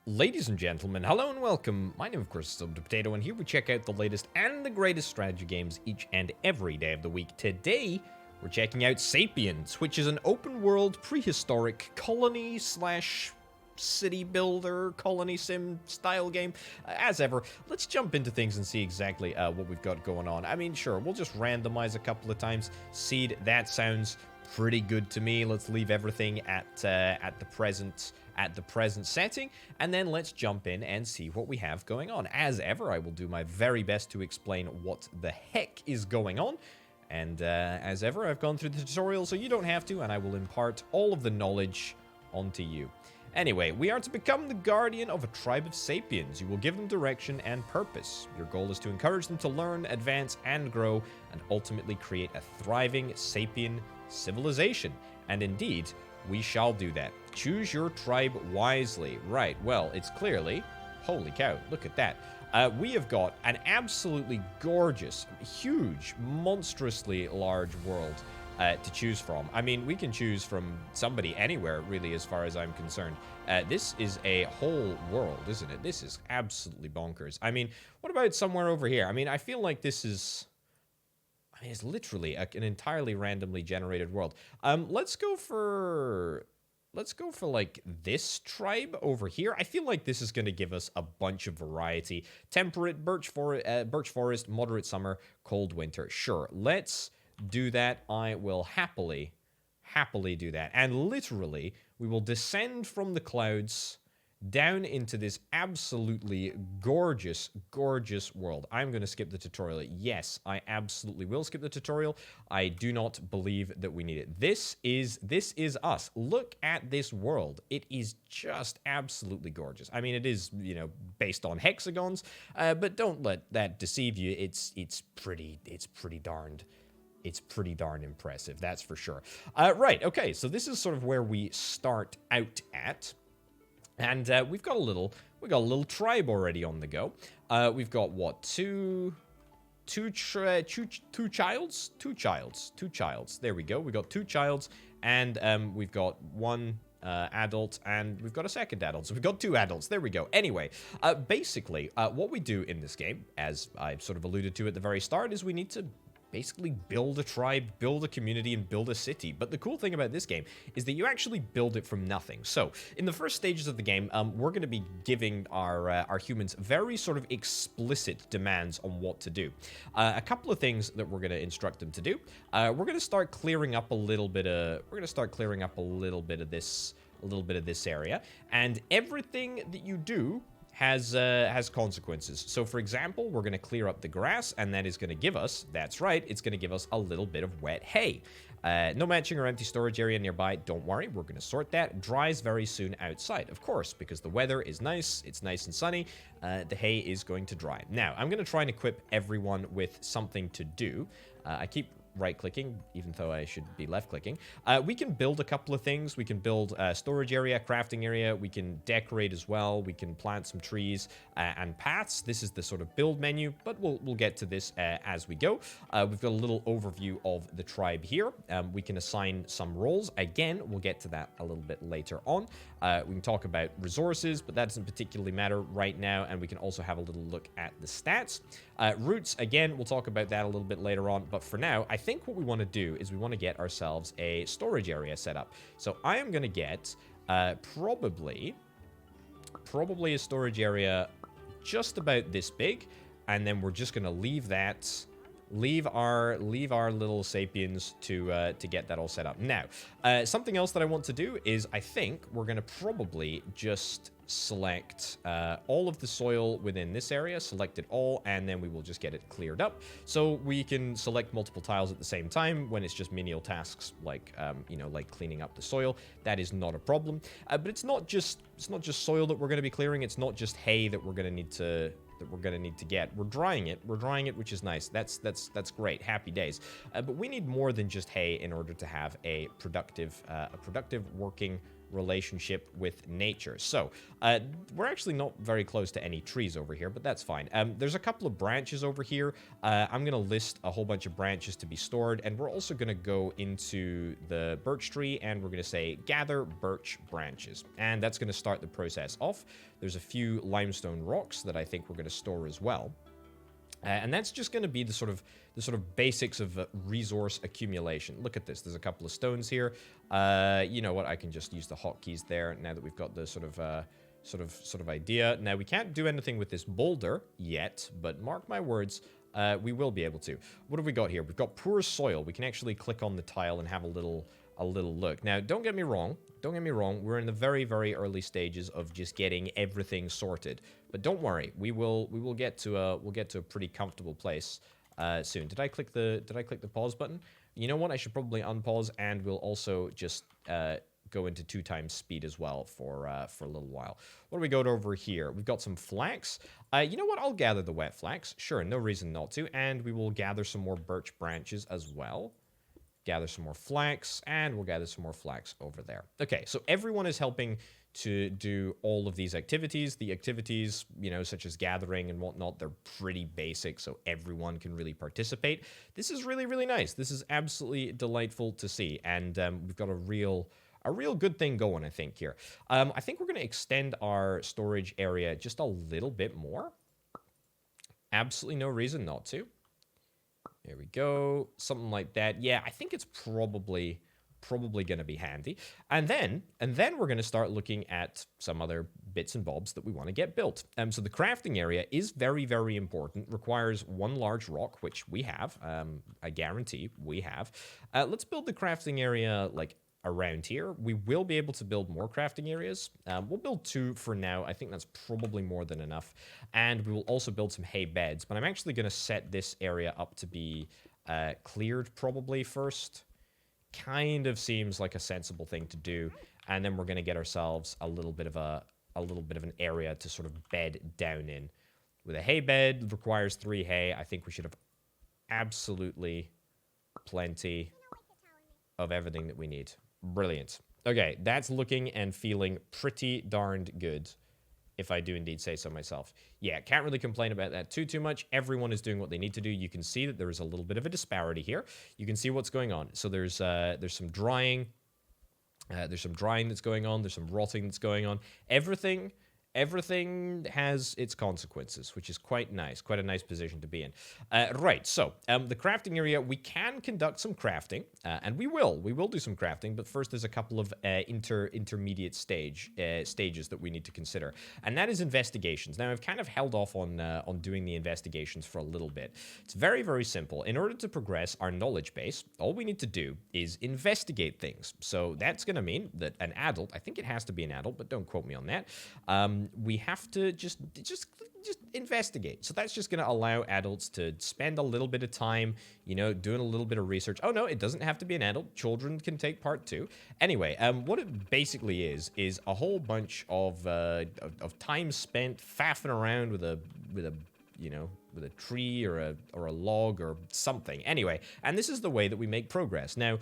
Ladies and gentlemen, hello and welcome. My name, of course, is Silver Potato, and here we check out the latest and the greatest strategy games each and every day of the week. Today, we're checking out Sapiens, which is an open-world, prehistoric colony/city builder, colony sim style game. As ever, let's jump into things and see exactly what we've got going on. I mean, sure, we'll just randomize a couple of times. Seed, that sounds pretty good to me. Let's leave everything at the present setting, and then let's jump in and see what we have going on. As ever, I will do my very best to explain what the heck is going on. And as ever, I've gone through the tutorial, so you don't have to, and I will impart all of the knowledge onto you. Anyway, we are to become the guardian of a tribe of sapiens. You will give them direction and purpose. Your goal is to encourage them to learn, advance, and grow, and ultimately create a thriving sapien civilization. And indeed, we shall do that. Choose your tribe wisely. Right, well, it's clearly... Holy cow, look at that. We have got an absolutely gorgeous, huge, monstrously large world to choose from. I mean, we can choose from somebody anywhere, really, as far as I'm concerned. This is a whole world, isn't it? This is absolutely bonkers. I mean, what about somewhere over here? I mean, I feel like this is... I mean, it's literally an entirely randomly generated world. Let's go for like this tribe over here. I feel like this is going to give us a bunch of variety. Temperate, birch forest, moderate summer, cold winter. Sure, let's do that. I will happily do that. And literally, we will descend from the clouds down into this absolutely gorgeous, gorgeous world. I'm going to skip the tutorial. Yes, I absolutely will skip the tutorial. I do not believe that we need it. This is us. Look at this world. It is just absolutely gorgeous. I mean, it is, you know, based on hexagons, but don't let that deceive you. It's pretty darn impressive, that's for sure. Right, okay, so this is sort of where we start out at. And we've got a little tribe already on the go. We've got what, two childs. There we go. We got two childs, and we've got one adult, and we've got a second adult. So we've got two adults. There we go. Anyway, basically, what we do in this game, as I sort of alluded to at the very start, is we need to basically build a tribe, build a community, and build a city. But the cool thing about this game is that you actually build it from nothing. So, in the first stages of the game, we're going to be giving our humans very sort of explicit demands on what to do. A couple of things that we're going to instruct them to do. We're going to start clearing up a little bit of this area, and everything that you do has consequences. So, for example, we're going to clear up the grass, and that is going to give us, that's right, it's going to give us a little bit of wet hay. No matching or empty storage area nearby, don't worry, we're going to sort that. Dries very soon outside, of course, because the weather is nice, it's nice and sunny, the hay is going to dry. Now, I'm going to try and equip everyone with something to do. I keep right-clicking, even though I should be left-clicking. We can build a couple of things. We can build a storage area, crafting area. We can decorate as well. We can plant some trees and paths. This is the sort of build menu, but we'll get to this as we go. We've got a little overview of the tribe here. We can assign some roles. Again, we'll get to that a little bit later on. We can talk about resources, but that doesn't particularly matter right now, and we can also have a little look at the stats. Roots, again, we'll talk about that a little bit later on, but for now, I think what we want to do is we want to get ourselves a storage area set up. So I am going to get probably a storage area just about this big, and then we're just going to leave our little sapiens to get that all set up. Now, something else that I want to do is I think we're going to probably just select all of the soil within this area, select it all, and then we will just get it cleared up. So we can select multiple tiles at the same time when it's just menial tasks like like cleaning up the soil. That is not a problem. But it's not just soil that we're going to be clearing. It's not just hay that we're going to need to get. We're drying it, which is nice. That's great. Happy days. But we need more than just hay in order to have a productive working relationship with nature. So, we're actually not very close to any trees over here, but that's fine. There's a couple of branches over here. I'm going to list a whole bunch of branches to be stored, and we're also going to go into the birch tree, and we're going to say, gather birch branches. And that's going to start the process off. There's a few limestone rocks that I think we're going to store as well. And that's just going to be the sort of basics of resource accumulation. Look at this. There's a couple of stones here. You know what? I can just use the hotkeys there now that we've got the sort of idea. Now, we can't do anything with this boulder yet, but mark my words, we will be able to. What have we got here? We've got poor soil. We can actually click on the tile and have a little look. Now, don't get me wrong. Don't get me wrong. We're in the very, very early stages of just getting everything sorted. But don't worry. We will get to a pretty comfortable place soon. Did I click the pause button? You know what? I should probably unpause, and we'll also just go into 2 times speed as well for a little while. What do we got over here? We've got some flax. You know what? I'll gather the wet flax. Sure, no reason not to. And we will gather some more birch branches as well. Gather some more flax, and we'll gather some more flax over there. Okay, so everyone is helping to do all of these activities. The activities, you know, such as gathering and whatnot, they're pretty basic, so everyone can really participate. This is really, really nice. This is absolutely delightful to see, and we've got a real good thing going, I think, here. I think we're going to extend our storage area just a little bit more. Absolutely no reason not to. There we go. Something like that. Yeah, I think it's probably going to be handy. And then we're going to start looking at some other bits and bobs that we want to get built. So the crafting area is very, very important. Requires 1 large rock, which we have. I guarantee we have. Let's build the crafting area, like, around here. We will be able to build more crafting areas. We'll build 2 for now. I think that's probably more than enough. And we will also build some hay beds. But I'm actually going to set this area up to be cleared probably first. Kind of seems like a sensible thing to do. And then we're going to get ourselves a little bit of an area to sort of bed down in. With a hay bed, requires 3 hay. I think we should have absolutely plenty of everything that we need. Brilliant. Okay, that's looking and feeling pretty darned good, if I do indeed say so myself. Yeah, can't really complain about that too much. Everyone is doing what they need to do. You can see that there is a little bit of a disparity here. You can see what's going on. So there's some drying. There's some drying that's going on. There's some rotting that's going on. Everything has its consequences, which is quite nice. Quite a nice position to be in. Right, so the crafting area, we can conduct some crafting, and we will. We will do some crafting, but first there's a couple of intermediate stages that we need to consider, and that is investigations. Now, I've kind of held off on doing the investigations for a little bit. It's very, very simple. In order to progress our knowledge base, all we need to do is investigate things. So that's going to mean that an adult, I think it has to be an adult, but don't quote me on that, we have to just investigate. So that's just going to allow adults to spend a little bit of time, you know, doing a little bit of research. Oh, no, it doesn't have to be an adult. Children can take part too. Anyway, what it basically is a whole bunch of time spent faffing around with a tree or a log or something. Anyway, and this is the way that we make progress. Now,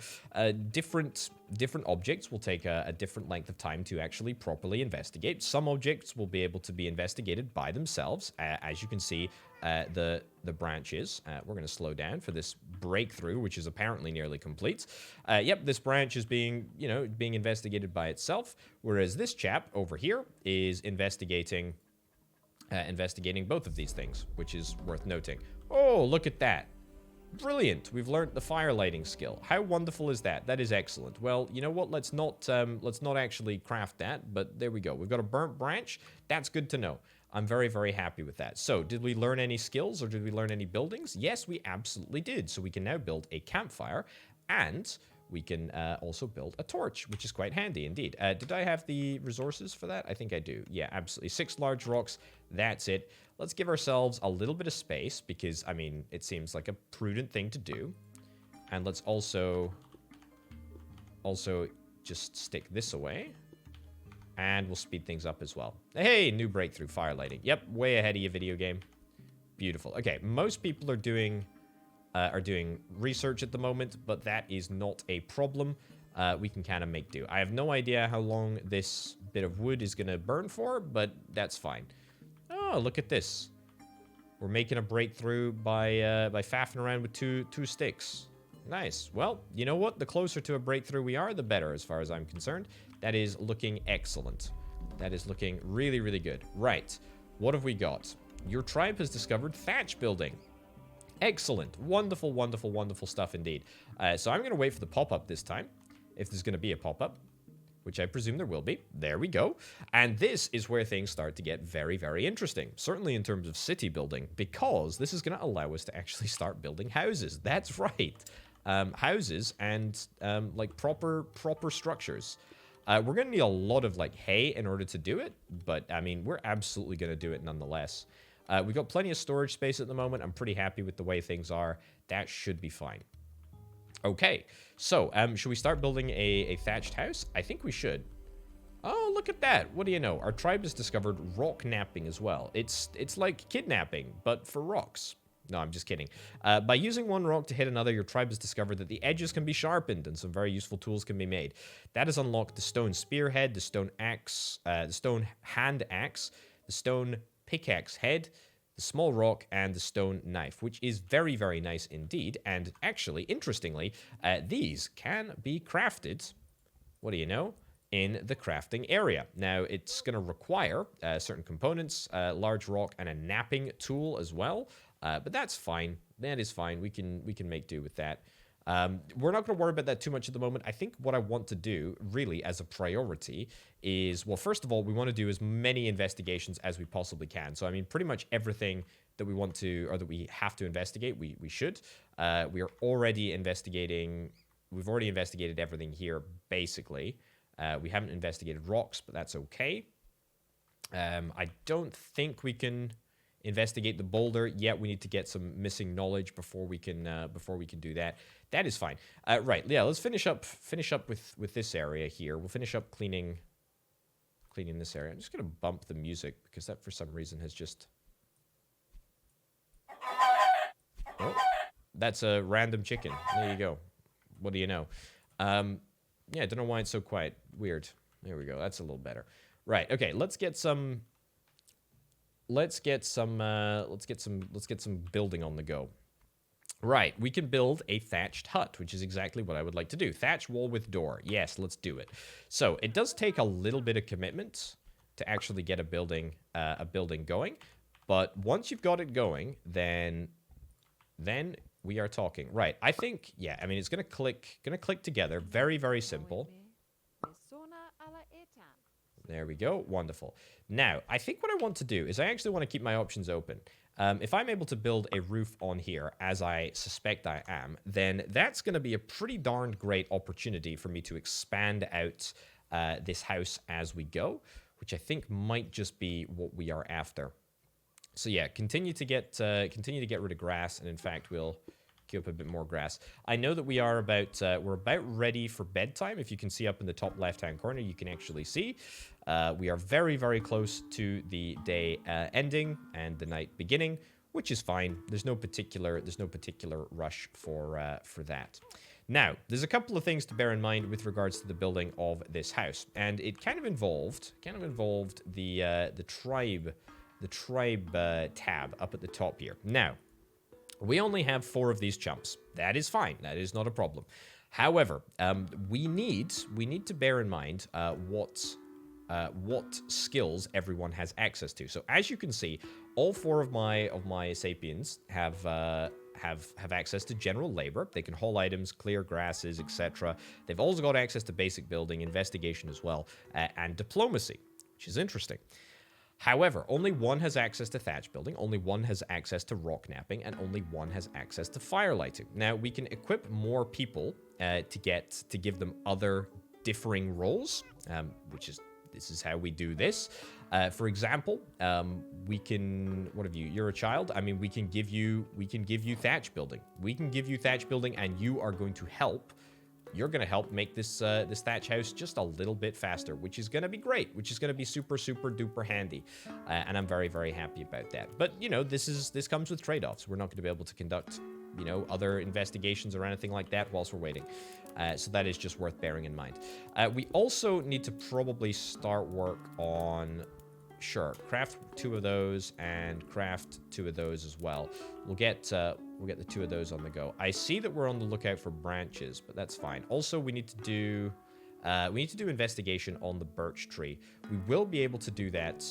different objects will take a different length of time to actually properly investigate. Some objects will be able to be investigated by themselves. As you can see, the branches. We're going to slow down for this breakthrough, which is apparently nearly complete. Yep, this branch is being investigated by itself, whereas this chap over here is investigating both of these things, which is worth noting. Oh, look at that. Brilliant. We've learned the fire lighting skill. How wonderful is that? That is excellent. Well, you know what? Let's not actually craft that, but there we go. We've got a burnt branch. That's good to know. I'm very, very happy with that. So, did we learn any skills or did we learn any buildings? Yes, we absolutely did. So we can now build a campfire, and we can also build a torch, which is quite handy indeed. Did I have the resources for that? I think I do. Yeah, absolutely. 6 large rocks. That's it. Let's give ourselves a little bit of space because, I mean, it seems like a prudent thing to do. And let's also just stick this away. And we'll speed things up as well. Hey, new breakthrough, fire lighting. Yep, way ahead of you, video game. Beautiful. Okay, most people are doing research at the moment, but that is not a problem. we can kind of make do. I have no idea how long this bit of wood is going to burn for, but that's fine. Oh, look at this. We're making a breakthrough by faffing around with two sticks. Nice. Well, you know what? The closer to a breakthrough we are, the better as far as I'm concerned. That is looking excellent. That is looking really, really good. Right. What have we got? Your tribe has discovered thatch building. Excellent. Wonderful, wonderful, wonderful stuff indeed. So I'm going to wait for the pop-up this time, if there's going to be a pop-up, which I presume there will be. There we go. And this is where things start to get very, very interesting, certainly in terms of city building, because this is going to allow us to actually start building houses. That's right. Houses and like proper structures. We're going to need a lot of like hay in order to do it, but I mean, we're absolutely going to do it nonetheless. We've got plenty of storage space at the moment. I'm pretty happy with the way things are. That should be fine. Okay, so should we start building a thatched house? I think we should. Oh, look at that. What do you know? Our tribe has discovered rock napping as well. It's like kidnapping, but for rocks. No, I'm just kidding. By using one rock to hit another, your tribe has discovered that the edges can be sharpened and some very useful tools can be made. That has unlocked the stone spearhead, the stone axe, the stone hand axe, the stone pickaxe head, the small rock, and the stone knife, which is very, very nice indeed. And actually, interestingly, these can be crafted, what do you know, in the crafting area. Now, it's going to require certain components, large rock, and a napping tool as well. But that's fine. That is fine. We can make do with that. We're not going to worry about that too much at the moment. I think what I want to do, really, as a priority is, well, first of all, we want to do as many investigations as we possibly can. So, I mean, pretty much everything that we want to, or that we have to investigate, we should. We are already investigating. We've already investigated everything here, basically. We haven't investigated rocks, but that's okay. I don't think we can investigate the boulder yet. We need to get some missing knowledge before we can do that. That is fine. Right, yeah, let's finish up with this area here. We'll finish up cleaning this area. I'm just gonna bump the music because that for some reason has just, oh, that's a random chicken. There you go. What do you know? Yeah, I don't know why it's so quiet. Weird. There we go. That's a little better. Right. Okay. Let's get some building on the go. Right. We can build a thatched hut, which is exactly what I would like to do. Thatch wall with door. Yes, let's do it. So it does take a little bit of commitment to actually get a building going, but once you've got it going, then we are talking. Right. I think, yeah, I mean, it's going to click together. Very, very simple. There we go. Wonderful. Now, I think what I want to do is I actually want to keep my options open. If I'm able to build a roof on here, as I suspect I am, then that's going to be a pretty darn great opportunity for me to expand out this house as we go, which I think might just be what we are after. So yeah, continue to get rid of grass, and in fact, we'll queue up a bit more grass. I know that we're about ready for bedtime. If you can see up in the top left-hand corner, you can actually see we are very, very close to the day ending and the night beginning, which is fine. There's no particular rush for that. Now, there's a couple of things to bear in mind with regards to the building of this house, and it kind of involved the tribe tab up at the top here. Now, we only have 4 of these chumps. That is fine. That is not a problem. However, we need to bear in mind what skills everyone has access to. So as you can see, all 4 of my Sapiens have access to general labor. They can haul items, clear grasses, etc. They've also got access to basic building, investigation as well, and diplomacy, which is interesting. However, only 1 has access to thatch building, only 1 has access to rock napping, and only 1 has access to fire lighting. Now, we can equip more people to give them other differing roles, this is how we do this. For example, we can, what have you? You're a child. I mean, we can give you thatch building. We can give you thatch building, and you are going to help. You're going to help make this thatch house just a little bit faster, which is going to be great, which is going to be super, super duper handy. And I'm very, very happy about that. But, you know, this comes with trade-offs. We're not going to be able to conduct you know, other investigations or anything like that whilst we're waiting. So that is just worth bearing in mind. We also need to probably start work on... Sure, craft 2 of those and craft 2 of those as well. We'll get the 2 of those on the go. I see that we're on the lookout for branches, but that's fine. Also, we need to do investigation on the birch tree. We will be able to do that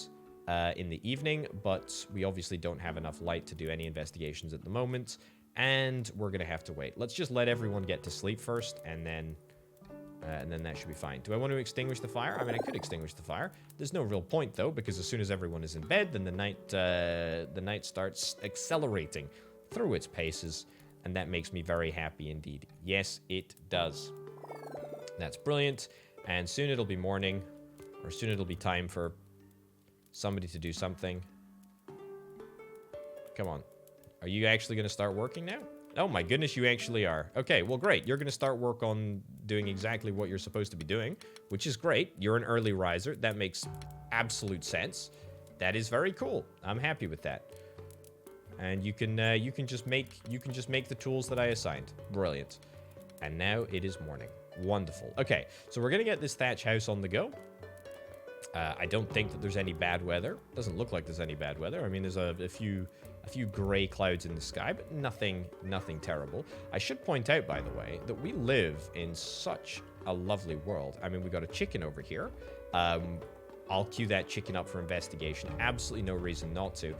in the evening, but we obviously don't have enough light to do any investigations at the moment, and we're gonna have to wait. Let's just let everyone get to sleep first, and then that should be fine. Do I want to extinguish the fire? I mean, I could extinguish the fire. There's no real point, though, because as soon as everyone is in bed, then the night starts accelerating through its paces, and that makes me very happy indeed. Yes, it does. That's brilliant. And soon it'll be morning, or soon it'll be time for somebody to do something. Come on. Are you actually going to start working now? Oh my goodness, you actually are. Okay, well great. You're going to start work on doing exactly what you're supposed to be doing, which is great. You're an early riser. That makes absolute sense. That is very cool. I'm happy with that. And you can just make the tools that I assigned. Brilliant. And now it is morning. Wonderful. Okay, so we're going to get this thatch house on the go. I don't think that there's any bad weather. Doesn't look like there's any bad weather. I mean, there's a few gray clouds in the sky, but nothing terrible. I should point out, by the way, that we live in such a lovely world. I mean, we got a chicken over here. I'll queue that chicken up for investigation. Absolutely no reason not to.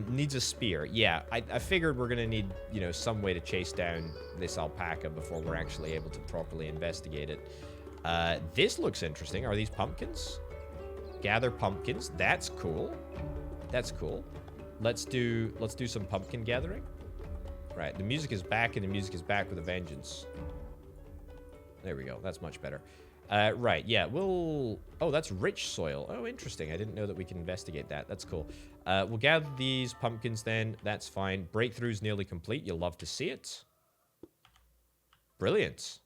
Needs a spear. Yeah, I figured we're gonna need, you know, some way to chase down this alpaca before we're actually able to properly investigate it. This looks interesting. Are these pumpkins? Gather pumpkins. That's cool. That's cool. Let's do some pumpkin gathering. Right, the music is back, and the music is back with a vengeance. There we go. That's much better. Right, yeah, we'll... Oh, that's rich soil. Oh, interesting. I didn't know that we can investigate that. That's cool. We'll gather these pumpkins then. That's fine. Breakthrough's nearly complete. You'll love to see it. Brilliant.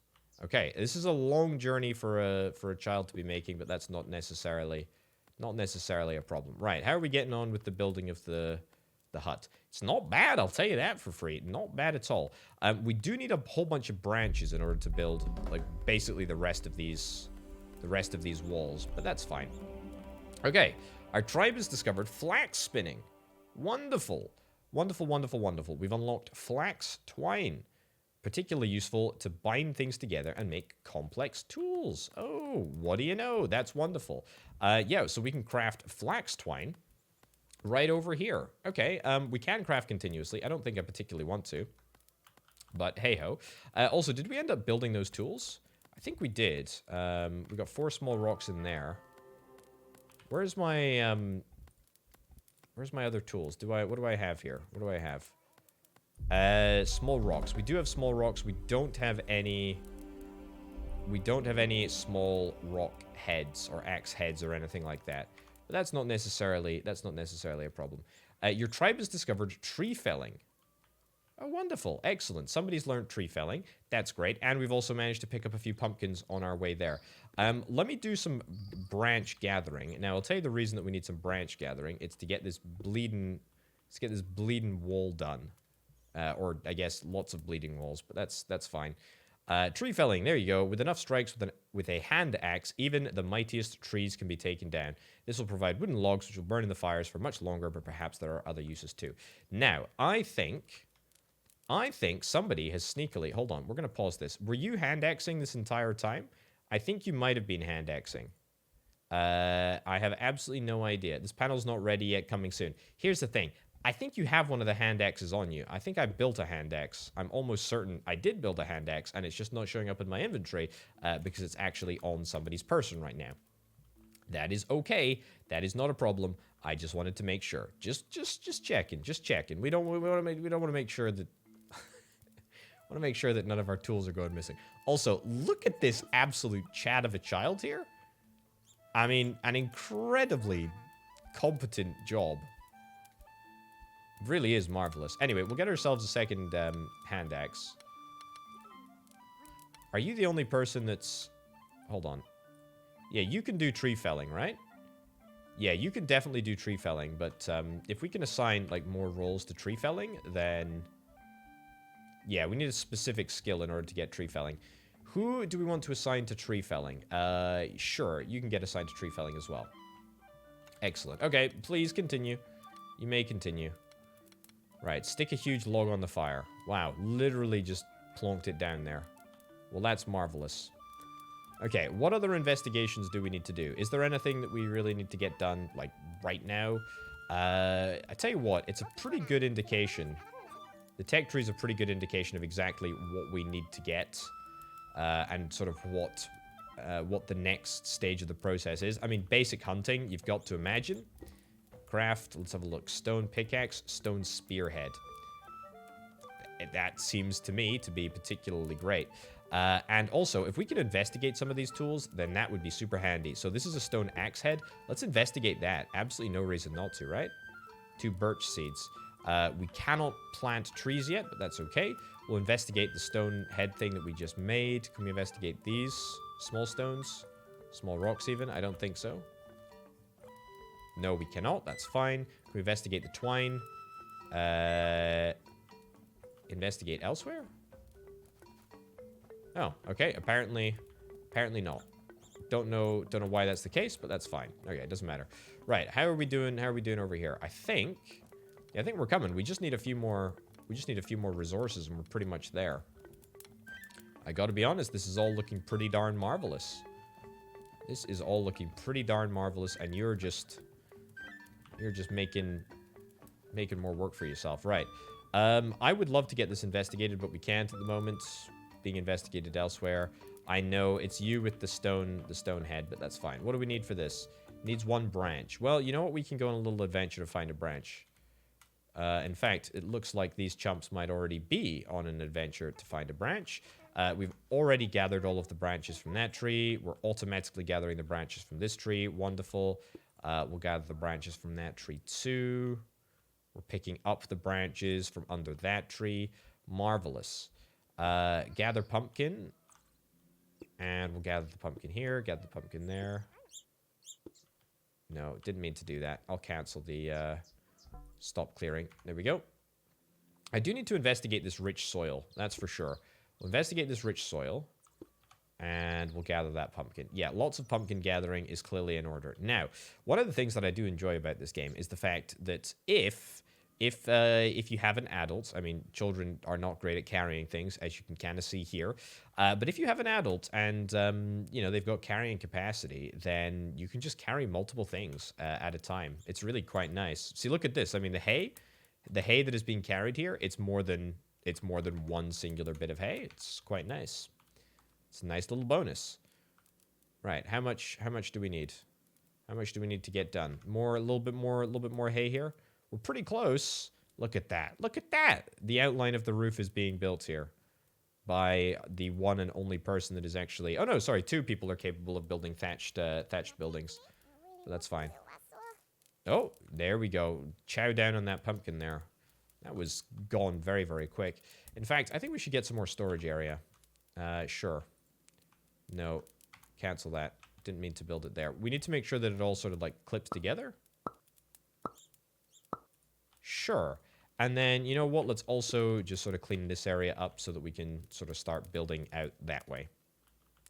Okay, this is a long journey for a child to be making, but that's not necessarily a problem. Right, how are we getting on with the building of the hut? It's not bad, I'll tell you that for free. Not bad at all. We do need a whole bunch of branches in order to build, like, basically the rest of these walls, but that's fine. Okay, our tribe has discovered flax spinning. Wonderful. Wonderful, wonderful, wonderful. We've unlocked flax twine. Particularly useful to bind things together and make complex tools. Oh, what do you know? That's wonderful. Yeah, so we can craft flax twine right over here. Okay, we can craft continuously. I don't think I particularly want to, but hey-ho. Also, did we end up building those tools? I think we did. We got 4 small rocks in there. Where's my other tools? What do I have here? What do I have? Small rocks. We do have small rocks. We don't have any small rock heads or axe heads or anything like that. But that's not necessarily a problem. Your tribe has discovered tree felling. Oh, wonderful. Excellent. Somebody's learned tree felling. That's great. And we've also managed to pick up a few pumpkins on our way there. Let me do some branch gathering. Now, I'll tell you the reason that we need some branch gathering. It's to get this bleeding wall done. Or, I guess, lots of bleeding walls, but that's fine. Tree felling, there you go. With enough strikes with a hand axe, even the mightiest trees can be taken down. This will provide wooden logs, which will burn in the fires for much longer, but perhaps there are other uses too. Now, I think somebody has sneakily... Hold on, we're going to pause this. Were you hand axing this entire time? I think you might have been hand axing. I have absolutely no idea. This panel's not ready yet, coming soon. Here's the thing. I think you have one of the hand axes on you. I think I built a hand axe. I'm almost certain I did build a hand axe, and it's just not showing up in my inventory because it's actually on somebody's person right now. That is okay. That is not a problem. I just wanted to make sure. Just checking. Just checking. We don't want to make sure that want to make sure that none of our tools are going missing. Also, look at this absolute chat of a child here. I mean, an incredibly competent job. Really is marvelous. Anyway, we'll get ourselves a second hand axe. Are you the only person that's... Hold on. Yeah, you can do tree felling, right? Yeah, you can definitely do tree felling, but if we can assign, like, more roles to tree felling, then Yeah, we need a specific skill in order to get tree felling. Who do we want to assign to tree felling? Sure, you can get assigned to tree felling as well. Excellent. Okay, please continue. You may continue. Right, stick a huge log on the fire. Wow, literally just plonked it down there. Well, that's marvelous. Okay, what other investigations do we need to do? Is there anything that we really need to get done, like, right now? I tell you what, it's a pretty good indication. The tech tree is a pretty good indication of exactly what we need to get. And sort of what the next stage of the process is. I mean, basic hunting, you've got to imagine. Craft, let's have a look. Stone pickaxe, stone spearhead. That seems to me to be particularly great. And also, if we can investigate some of these tools, then that would be super handy. So this is a stone axe head. Let's investigate that. Absolutely no reason not to, right? 2 birch seeds. We cannot plant trees yet, but that's okay. We'll investigate the stone head thing that we just made. Can we investigate these? Small stones? Small rocks even? I don't think so. No, we cannot. That's fine. Can we investigate the twine? Investigate elsewhere? Oh, okay. Apparently not. Don't know why that's the case, but that's fine. Okay, it doesn't matter. Right, how are we doing? How are we doing over here? I think we're coming. We just need a few more resources and we're pretty much there. I gotta be honest, this is all looking pretty darn marvelous. This is all looking pretty darn marvelous, and you're just making more work for yourself. Right. I would love to get this investigated, but we can't at the moment. Being investigated elsewhere. I know it's you with the stone head, but that's fine. What do we need for this? Needs 1 branch. Well, you know what? We can go on a little adventure to find a branch. In fact, it looks like these chumps might already be on an adventure to find a branch. We've already gathered all of the branches from that tree. We're automatically gathering the branches from this tree. Wonderful. We'll gather the branches from that tree too. We're picking up the branches from under that tree. Marvelous. Gather pumpkin. And we'll gather the pumpkin here. Gather the pumpkin there. No, didn't mean to do that. I'll cancel the stop clearing. There we go. I do need to investigate this rich soil. That's for sure. We'll investigate this rich soil. And we'll gather that pumpkin. Yeah, lots of pumpkin gathering is clearly in order. Now, one of the things that I do enjoy about this game is the fact that if you have an adult, I mean, children are not great at carrying things, as you can kind of see here. But if you have an adult and, you know, they've got carrying capacity, then you can just carry multiple things at a time. It's really quite nice. See, look at this. I mean, the hay that is being carried here, it's more than one singular bit of hay. It's quite nice. It's a nice little bonus. Right, how much do we need? How much do we need to get done? A little bit more hay here. We're pretty close. Look at that. Look at that. The outline of the roof is being built here by the one and only person that is actually... Oh, no, sorry. 2 people are capable of building thatched buildings. So that's fine. Oh, there we go. Chow down on that pumpkin there. That was gone very, very quick. In fact, I think we should get some more storage area. Sure. No. Cancel that. Didn't mean to build it there. We need to make sure that it all sort of, like, clips together. Sure. And then, you know what? Let's also just sort of clean this area up so that we can sort of start building out that way.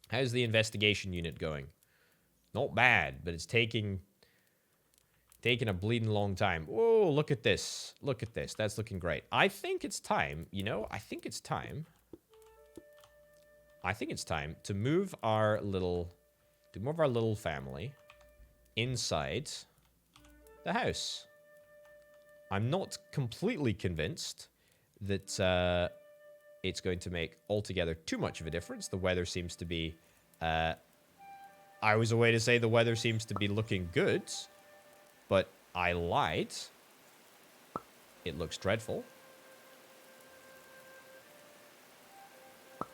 How's the investigation unit going? Not bad, but it's taking a bleeding long time. Oh, look at this. Look at this. That's looking great. I think it's time, you know, I think it's time to move our little family inside the house. I'm not completely convinced that it's going to make altogether too much of a difference. The weather seems to be... I was a way to say the weather seems to be looking good, but I lied. It looks dreadful.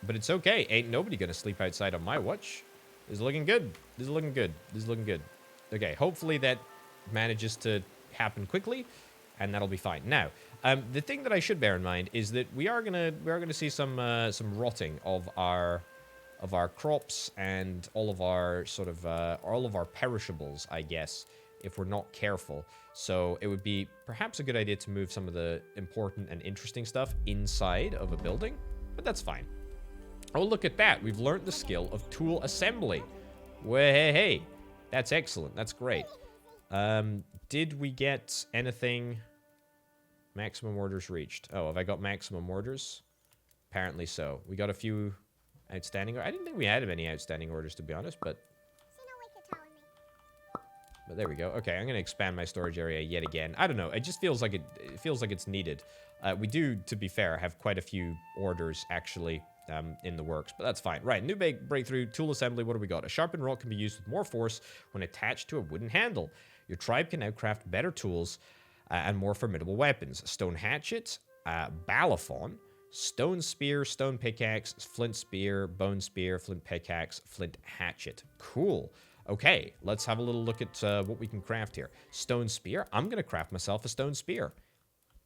But it's okay. Ain't nobody gonna sleep outside on my watch. This is looking good. This is looking good. This is looking good. Okay, hopefully that manages to happen quickly, and that'll be fine. Now, the thing that I should bear in mind is that we are gonna see some rotting of our crops and all of our sort of all of our perishables, I guess, if we're not careful. So it would be perhaps a good idea to move some of the important and interesting stuff inside of a building, but that's fine. Oh, look at that. We've learned the skill of tool assembly. Hey, that's excellent. That's great. Did we get anything? Maximum orders reached. Oh, have I got maximum orders? Apparently so. We got a few outstanding. I didn't think we had many outstanding orders, to be honest, but there we go. Okay, I'm going to expand my storage area yet again. I don't know. It just feels like it feels like it's needed. We do, to be fair, have quite a few orders actually in the works, but that's fine. Right, new breakthrough, tool assembly. What do we got? A sharpened rock can be used with more force when attached to a wooden handle. Your tribe can now craft better tools and more formidable weapons. Stone hatchet, balafon, stone spear, stone pickaxe, flint spear, bone spear, flint pickaxe, flint hatchet. Cool. Okay, let's have a little look at what we can craft here. Stone spear. I'm going to craft myself a stone spear.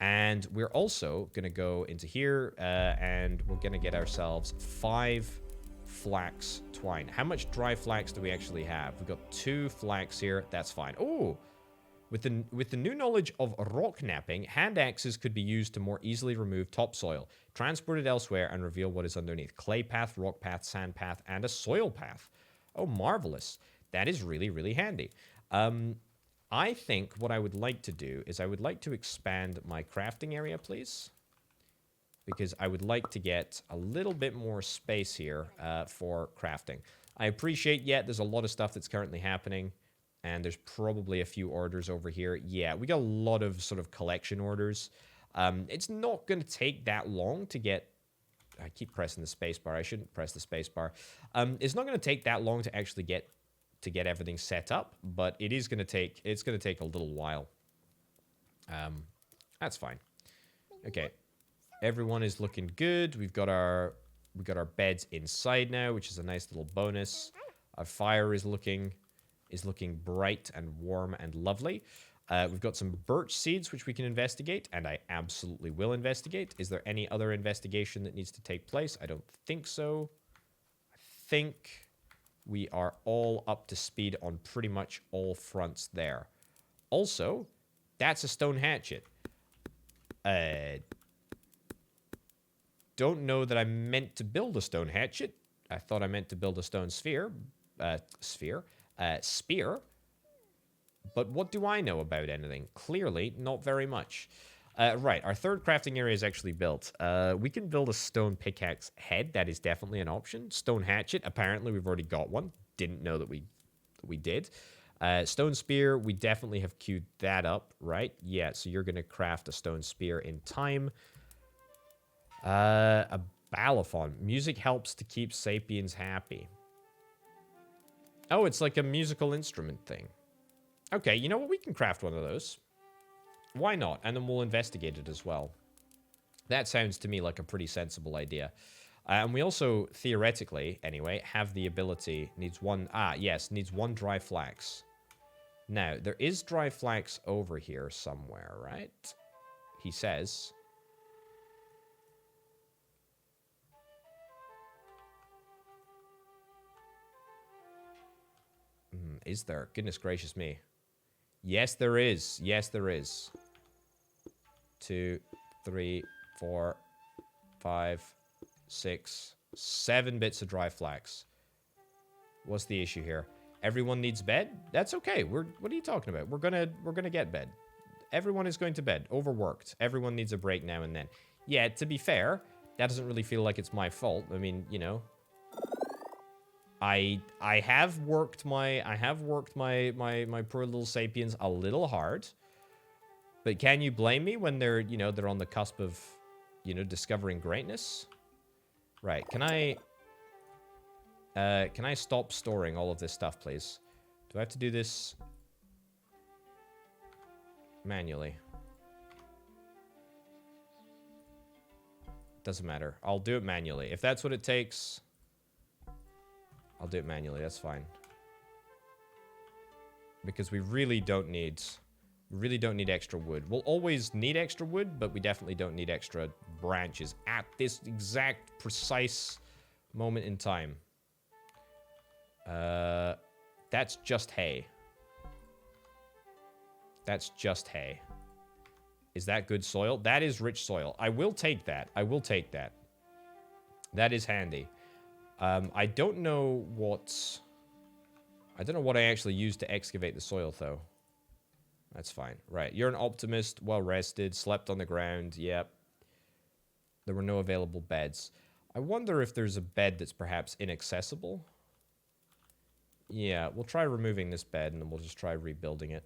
And we're also going to go into here and we're going to get ourselves 5 flax twine. How much dry flax do we actually have? We've got 2 flax here. That's fine. Oh, with the new knowledge of rock napping, hand axes could be used to more easily remove topsoil, transport it elsewhere, and reveal what is underneath. Clay path, rock path, sand path, and a soil path. Oh, marvelous. That is really, really handy. I think what I would like to do is I would like to expand my crafting area, please. Because I would like to get a little bit more space here for crafting. I appreciate, there's a lot of stuff that's currently happening. And there's probably a few orders over here. Yeah, we got a lot of sort of collection orders. It's not going to take that long to get... I keep pressing the space bar. I shouldn't press the space bar. It's not going to take that long to actually get everything set up, but it is going to take... It's going to take a little while. That's fine. Okay. Everyone is looking good. We got our beds inside now, which is a nice little bonus. Our fire is looking bright and warm and lovely. We've got some birch seeds, which we can investigate, and I absolutely will investigate. Is there any other investigation that needs to take place? I don't think so. I think we are all up to speed on pretty much all fronts there. Also, that's a stone hatchet. Don't know that I meant to build a stone hatchet. I thought I meant to build a stone spear. But what do I know about anything? Clearly, not very much. Right, our third crafting area is actually built. We can build a stone pickaxe head. That is definitely an option. Stone hatchet, apparently we've already got one. Didn't know that we did. Stone spear, we definitely have queued that up, right? Yeah, so you're going to craft a stone spear in time. A balafon. Music helps to keep Sapiens happy. Oh, it's like a musical instrument thing. Okay, you know what? We can craft one of those. Why not? And then we'll investigate it as well. That sounds to me like a pretty sensible idea. And we also, theoretically, anyway, have the ability... Needs one dry flax. Now, there is dry flax over here somewhere, right? He says... Is there? Goodness gracious me. Yes, there is. Yes, there is. 2, 3, 4, 5, 6, 7 bits of dry flax. What's the issue here? Everyone needs bed? That's okay. What are you talking about? We're gonna get bed. Everyone is going to bed. Overworked. Everyone needs a break now and then. Yeah, to be fair, that doesn't really feel like it's my fault. I mean, you know, I have worked my poor little Sapiens a little hard. But can you blame me when they're on the cusp of, discovering greatness? Right. Can I stop storing all of this stuff, please? Do I have to do this manually? Doesn't matter. I'll do it manually. If that's what it takes, I'll do it manually. That's fine. Because we really don't need extra wood. We'll always need extra wood, but we definitely don't need extra branches at this exact precise moment in time. That's just hay. That's just hay. Is that good soil? That is rich soil. I will take that. I will take that. That is handy. I don't know what... I don't know what I actually used to excavate the soil, though. That's fine. Right. You're an optimist, well-rested, slept on the ground. Yep. There were no available beds. I wonder if there's a bed that's perhaps inaccessible. Yeah, we'll try removing this bed, and then we'll just try rebuilding it.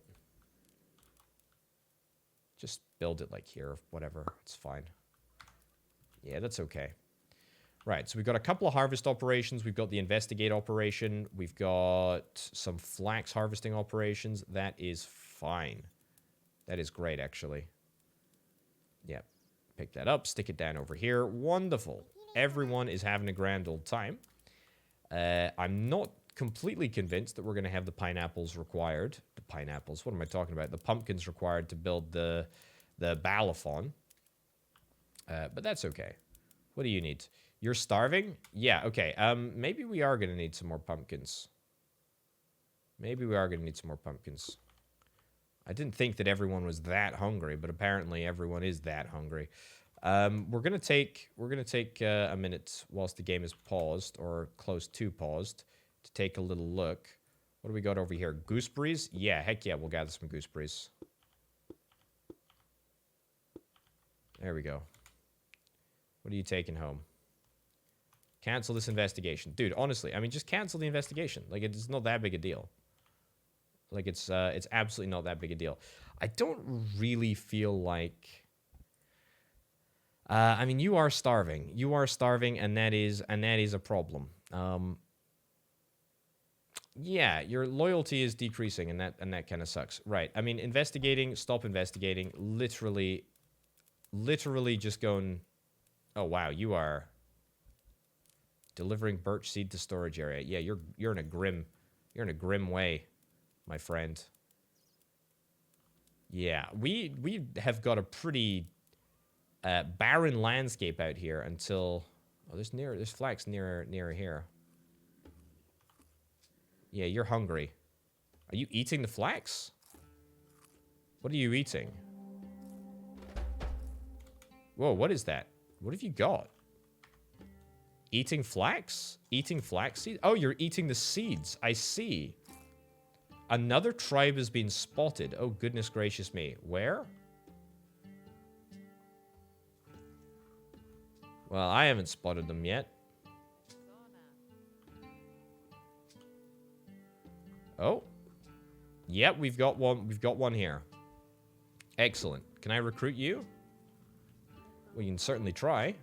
Just build it like here, whatever. It's fine. Yeah, that's okay. Right, so we've got a couple of harvest operations. We've got the investigate operation. We've got some flax harvesting operations. That is fine. That is great, actually. Yep. Pick that up, stick it down over here. Wonderful. Everyone is having a grand old time. I'm not completely convinced that we're going to have the pineapples required. The pineapples, what am I talking about? The pumpkins required to build the balathon. But that's okay. What do you need? You're starving? Yeah, okay. Maybe we are going to need some more pumpkins. Maybe we are going to need some more pumpkins. I didn't think that everyone was that hungry, but apparently everyone is that hungry. We're gonna take a minute whilst the game is paused or close to paused to take a little look. What do we got over here? Gooseberries? Yeah, heck yeah, we'll gather some gooseberries. There we go. What are you taking home? Cancel this investigation, dude. Honestly, I mean, just cancel the investigation. Like, it's not that big a deal. Like, it's absolutely not that big a deal. I don't really feel like... I mean, you are starving. You are starving, and that is a problem. Yeah, your loyalty is decreasing, and that kind of sucks. Right. I mean, investigating, stop investigating. Literally just going... Oh, wow, you are... Delivering birch seed to storage area. Yeah, you're in a grim way, my friend. Yeah, we have got a pretty barren landscape out here until... Oh, there's flax near here. Yeah, you're hungry. Are you eating the flax? What are you eating? Whoa, what is that? What have you got? Eating flax? Eating flax seeds? Oh, you're eating the seeds. I see. Another tribe has been spotted. Oh, goodness gracious me. Where? Well, I haven't spotted them yet. Oh. Yep, we've got one. We've got one here. Excellent. Can I recruit you? We can certainly try.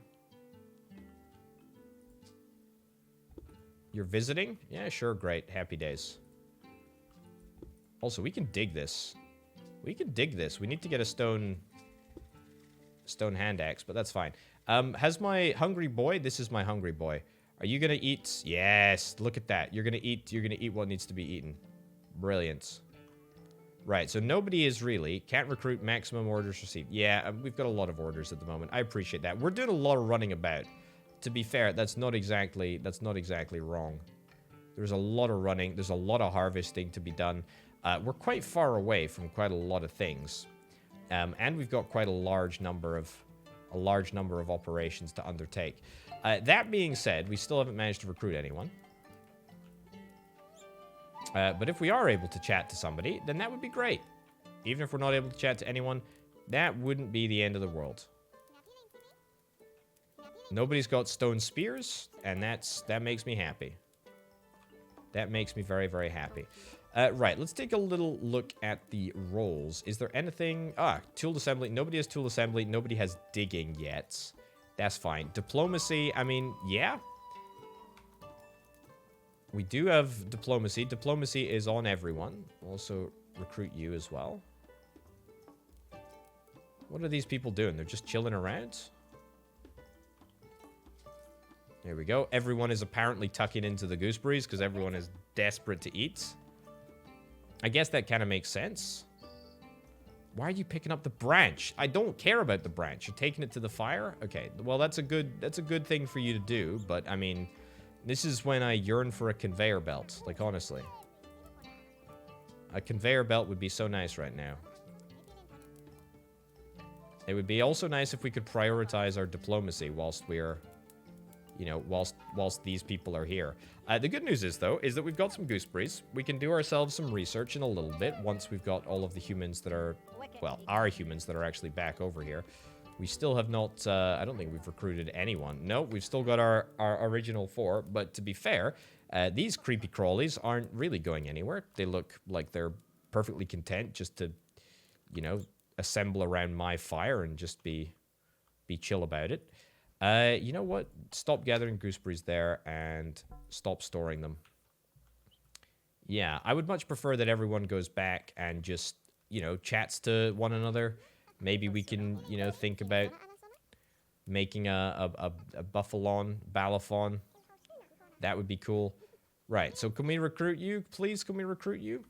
You're visiting? Yeah, sure, great. Happy days. Also, we can dig this. We can dig this. We need to get a stone hand axe, but that's fine. Has my hungry boy... This is my hungry boy. Are you gonna eat... Yes, look at that. You're gonna eat what needs to be eaten. Brilliant. Right, so nobody is really... Can't recruit, maximum orders received. Yeah, we've got a lot of orders at the moment. I appreciate that. We're doing a lot of running about. To be fair, that's not exactly wrong. There's a lot of running. There's a lot of harvesting to be done. We're quite far away from quite a lot of things, and we've got quite a large number of operations to undertake. That being said, we still haven't managed to recruit anyone. But if we are able to chat to somebody, then that would be great. Even if we're not able to chat to anyone, that wouldn't be the end of the world. Nobody's got stone spears, and that makes me happy. That makes me very, very happy. Right, let's take a little look at the roles. Is there anything... tool assembly. Nobody has tool assembly. Nobody has digging yet. That's fine. Diplomacy, I mean, yeah. We do have diplomacy. Diplomacy is on everyone. We'll also recruit you as well. What are these people doing? They're just chilling around? There we go. Everyone is apparently tucking into the gooseberries because everyone is desperate to eat. I guess that kind of makes sense. Why are you picking up the branch? I don't care about the branch. You're taking it to the fire? Okay, well, that's a good thing for you to do, but I mean, this is when I yearn for a conveyor belt. Like, honestly. A conveyor belt would be so nice right now. It would be also nice if we could prioritize our diplomacy whilst we're, you know, whilst these people are here. The good news is, though, is that we've got some gooseberries. We can do ourselves some research in a little bit once we've got all of the humans that are, well, our humans that are actually back over here. We still have not, I don't think we've recruited anyone. No, we've still got our original 4, but to be fair, these creepy crawlies aren't really going anywhere. They look like they're perfectly content just to, you know, assemble around my fire and just be chill about it. You know what? Stop gathering gooseberries there and stop storing them. Yeah, I would much prefer that everyone goes back and just, you know, chats to one another. Maybe we can, you know, think about making a Buffalon, Balathon. That would be cool. Right, so can we recruit you? Please, can we recruit you?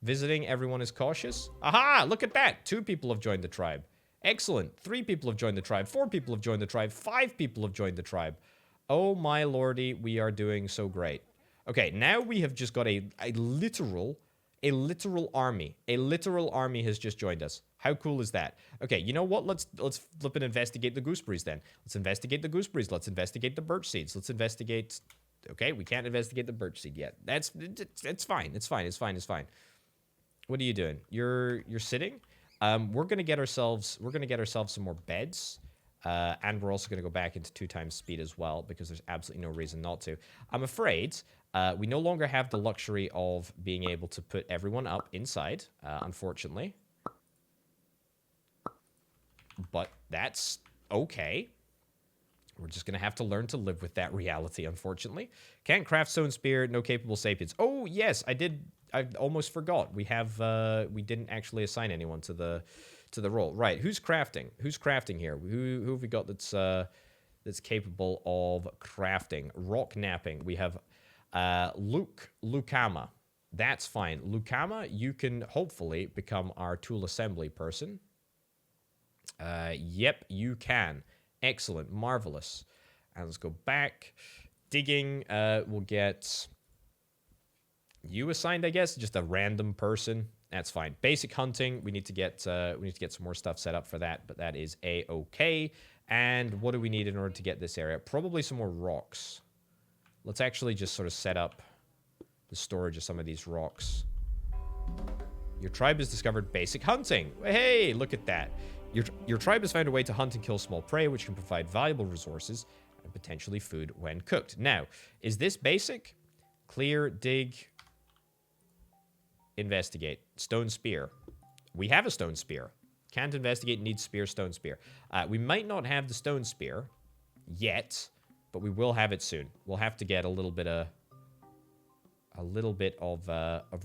Visiting, everyone is cautious. Aha! Look at that! 2 people have joined the tribe. Excellent. 3 people have joined the tribe. 4 people have joined the tribe. 5 people have joined the tribe. Oh my lordy, we are doing so great. Okay, now we have just got a literal army. A literal army has just joined us. How cool is that? Okay, you know what? Let's flip and investigate the gooseberries then. Let's investigate the gooseberries. Let's investigate the birch seeds. Let's investigate... Okay, we can't investigate the birch seed yet. It's fine. It's fine. It's fine. It's fine. What are you doing? You're sitting. We're gonna get ourselves some more beds, and we're also gonna go back into 2 times speed as well because there's absolutely no reason not to. I'm afraid we no longer have the luxury of being able to put everyone up inside, unfortunately. But that's okay. We're just going to have to learn to live with that reality, unfortunately. Can't craft stone spear, no capable sapiens. Oh, yes, I did. I almost forgot. We didn't actually assign anyone to the role. Right, who's crafting? Who's crafting here? Who have we got that's capable of crafting? Rock napping. We have Lukama. That's fine. Lukama, you can hopefully become our tool assembly person. Yep, you can. Excellent. Marvelous. And let's go back. Digging. We'll get you assigned, I guess. Just a random person. That's fine. Basic hunting. We need to get some more stuff set up for that, but that is a-okay. And what do we need in order to get this area? Probably some more rocks. Let's actually just sort of set up the storage of some of these rocks. Your tribe has discovered basic hunting. Hey, look at that. Your tribe has found a way to hunt and kill small prey, which can provide valuable resources and potentially food when cooked. Now, is this basic? Clear, dig, investigate. Stone spear. We have a stone spear. Can't investigate, needs spear, stone spear. We might not have the stone spear yet, but we will have it soon. We'll have to get a little bit of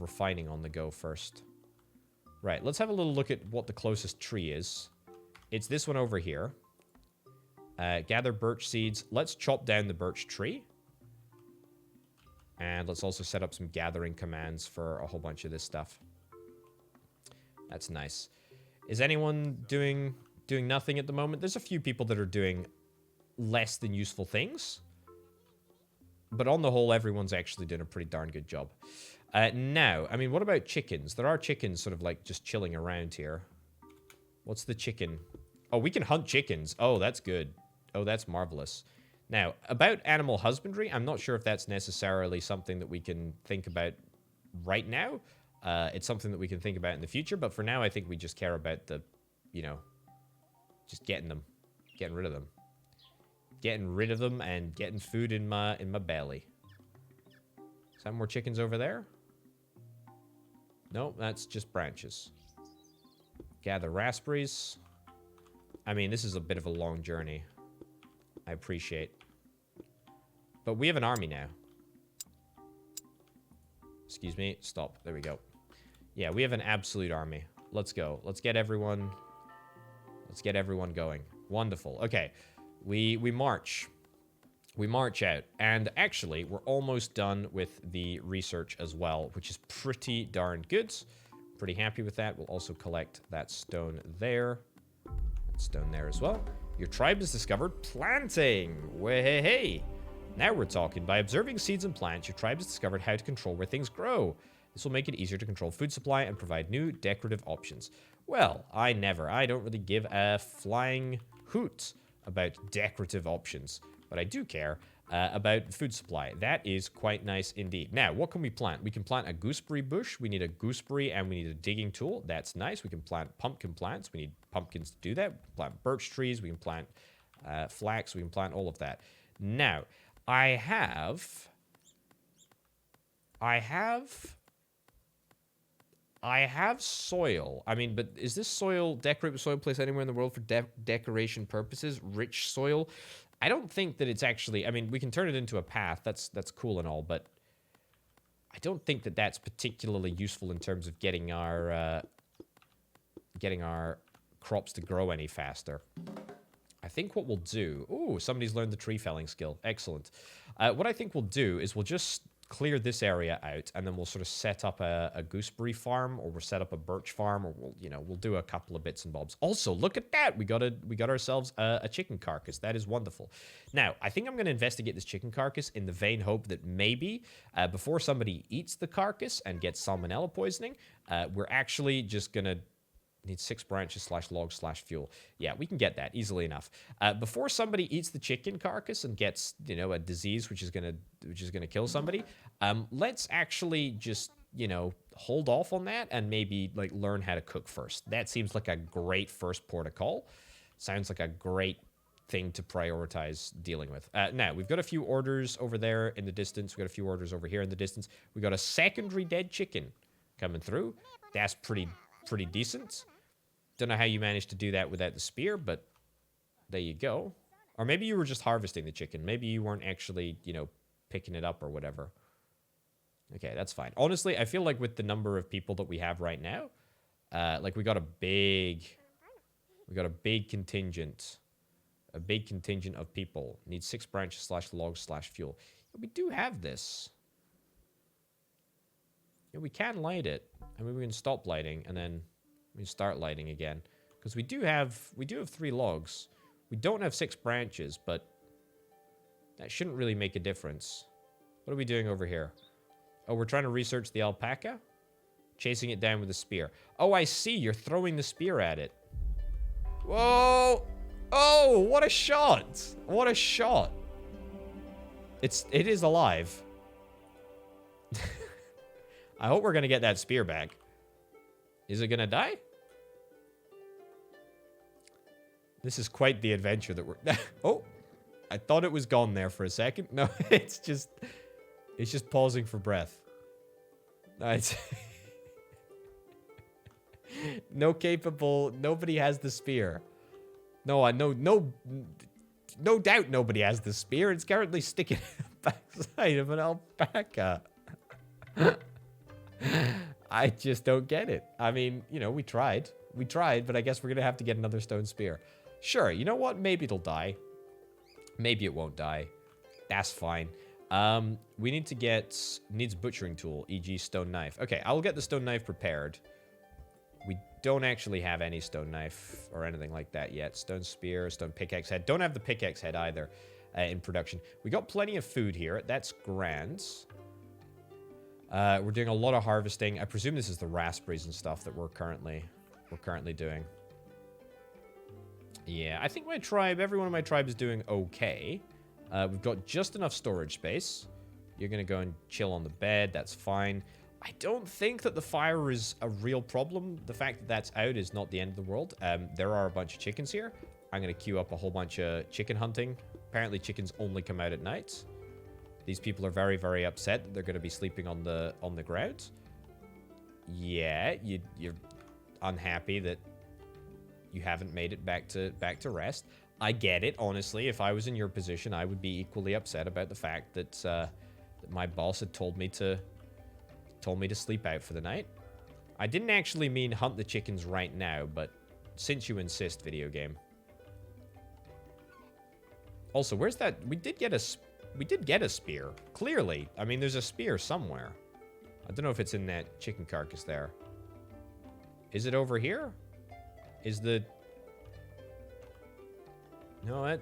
refining on the go first. Right, let's have a little look at what the closest tree is. It's this one over here. Gather birch seeds. Let's chop down the birch tree. And let's also set up some gathering commands for a whole bunch of this stuff. That's nice. Is anyone doing nothing at the moment? There's a few people that are doing less than useful things. But on the whole, everyone's actually doing a pretty darn good job. Now, I mean, what about chickens? There are chickens sort of like just chilling around here. What's the chicken? Oh, we can hunt chickens. Oh, that's good. Oh, that's marvelous. Now, about animal husbandry, I'm not sure if that's necessarily something that we can think about right now. It's something that we can think about in the future, but for now, I think we just care about the, you know, just getting them. Getting rid of them. Getting rid of them and getting food in my belly. Is that more chickens over there? No, that's just branches. Gather raspberries. I mean, this is a bit of a long journey. I appreciate. But we have an army now. Excuse me. Stop. There we go. Yeah, we have an absolute army. Let's go. Let's get everyone going. Wonderful. Okay. We march. We march out. And actually, we're almost done with the research as well, which is pretty darn good. Pretty happy with that. We'll also collect that stone there. That stone there as well. Your tribe has discovered planting. Hey. Now we're talking. By observing seeds and plants, your tribe has discovered how to control where things grow. This will make it easier to control food supply and provide new decorative options. Well, I don't really give a flying hoot about decorative options, but I do care about food supply. That is quite nice indeed. Now, what can we plant? We can plant a gooseberry bush. We need a gooseberry and we need a digging tool. That's nice. We can plant pumpkin plants. We need pumpkins to do that. We can plant birch trees. We can plant flax. We can plant all of that. Now, I have soil. I mean, but is this soil, decorative soil, placed anywhere in the world for decoration purposes? Rich soil? I don't think that it's actually, I mean, we can turn it into a path. That's cool and all, but I don't think that that's particularly useful in terms of getting our crops to grow any faster. I think what we'll do... Ooh, somebody's learned the tree felling skill. Excellent. What I think we'll do is we'll just clear this area out, and then we'll sort of set up a gooseberry farm, or we'll set up a birch farm, or we'll do a couple of bits and bobs. Also, look at that! We got ourselves a chicken carcass. That is wonderful. Now, I think I'm going to investigate this chicken carcass in the vain hope that maybe before somebody eats the carcass and gets salmonella poisoning, we're actually just going to need 6 branches / logs / fuel. Yeah, we can get that easily enough. Before somebody eats the chicken carcass and gets, a disease which is gonna kill somebody, let's actually just, hold off on that and maybe learn how to cook first. That seems like a great first protocol. Sounds like a great thing to prioritize dealing with. Now, we've got a few orders over there in the distance. We've got a few orders over here in the distance. We got a secondary dead chicken coming through. That's pretty decent. Don't know how you managed to do that without the spear, but there you go. Or maybe you were just harvesting the chicken. Maybe you weren't actually, picking it up or whatever. Okay, that's fine. Honestly, I feel like with the number of people that we have right now, we got a big contingent. A big contingent of people. Need 6 branches / logs / fuel. We do have this. Yeah, we can light it. I mean, we can stop lighting and then we can start lighting again. Because we do have 3 logs. We don't have 6 branches, but that shouldn't really make a difference. What are we doing over here? Oh, we're trying to research the alpaca? Chasing it down with a spear. Oh, I see. You're throwing the spear at it. Whoa! Oh, what a shot! What a shot! It is alive. I hope we're going to get that spear back. Is it going to die? This is quite the adventure that we're... Oh! I thought it was gone there for a second. No, it's just pausing for breath. It's... No capable... Nobody has the spear. No doubt nobody has the spear. It's currently sticking in the backside of an alpaca. I just don't get it. I mean, we tried. We tried, but I guess we're going to have to get another stone spear. Sure, you know what? Maybe it'll die. Maybe it won't die. That's fine. We need to get... Needs butchering tool, e.g. stone knife. Okay, I'll get the stone knife prepared. We don't actually have any stone knife or anything like that yet. Stone spear, stone pickaxe head. Don't have the pickaxe head either in production. We got plenty of food here. That's grand. We're doing a lot of harvesting. I presume this is the raspberries and stuff that we're currently doing. Yeah, I think my tribe, every one of my tribe is doing okay. We've got just enough storage space. You're going to go and chill on the bed. That's fine. I don't think that the fire is a real problem. The fact that that's out is not the end of the world. There are a bunch of chickens here. I'm going to queue up a whole bunch of chicken hunting. Apparently chickens only come out at night. These people are very, very upset that they're going to be sleeping on the ground. Yeah, you're unhappy that you haven't made it back to rest. I get it, honestly. If I was in your position, I would be equally upset about the fact that, that my boss had told me to sleep out for the night. I didn't actually mean hunt the chickens right now, but since you insist, video game. Also, where's that? We did get a spear. Clearly. I mean, there's a spear somewhere. I don't know if it's in that chicken carcass there. Is it over here? Is the... No,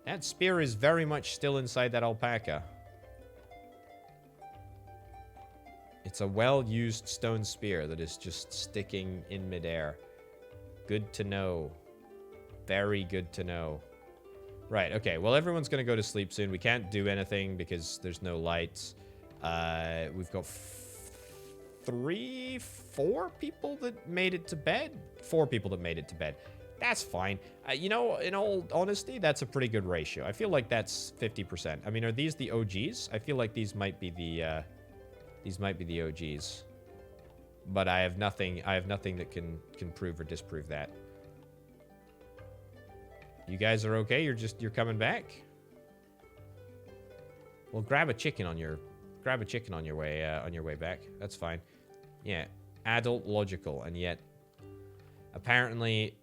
that spear is very much still inside that alpaca. It's a well-used stone spear that is just sticking in midair. Good to know. Very good to know. Right, okay. Well, everyone's going to go to sleep soon. We can't do anything because there's no lights. We've got 4 people that made it to bed? 4 people that made it to bed. That's fine. You know, in all honesty, that's a pretty good ratio. I feel like that's 50%. I mean, are these the OGs? I feel like these might be the OGs. But I have nothing that can prove or disprove that. You guys are okay? You're coming back? Well, grab a chicken on your way back. That's fine. Yeah, adult logical, and yet apparently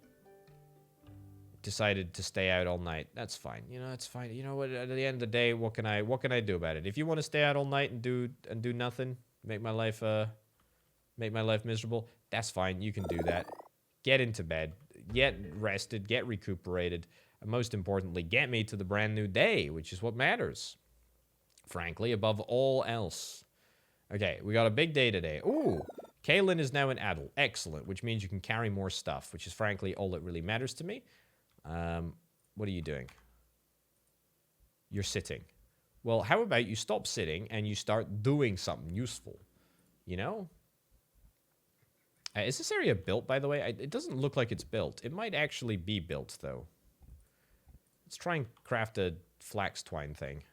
decided to stay out all night. That's fine. You know, that's fine. You know what? At the end of the day, what can I do about it? If you want to stay out all night and do nothing, make my life miserable, that's fine. You can do that. Get into bed. Get rested. Get recuperated. And most importantly, get me to the brand new day, which is what matters. Frankly, above all else. Okay, we got a big day today. Ooh, Kaylin is now an adult. Excellent, which means you can carry more stuff, which is frankly all that really matters to me. What are you doing? You're sitting. Well, how about you stop sitting and you start doing something useful? You know? Is this area built, by the way? It doesn't look like it's built. It might actually be built, though. Let's try and craft a flax twine thing.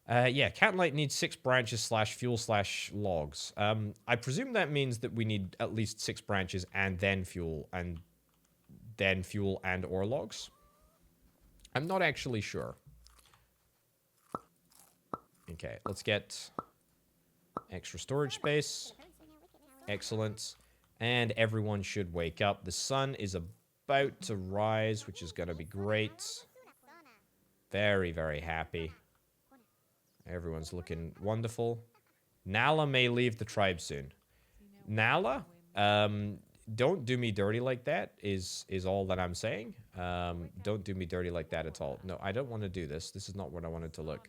Yeah, cat light needs 6 branches / fuel / logs. I presume that means that we need at least 6 branches and then fuel and or logs. I'm not actually sure. Okay, let's get extra storage space. Excellent. And everyone should wake up. The sun is about to rise, which is going to be great. Very, very happy. Everyone's looking wonderful. Nala may leave the tribe soon. Nala, don't do me dirty like that is all that I'm saying. Don't do me dirty like that at all. No, I don't want to do this. This is not what I wanted to look.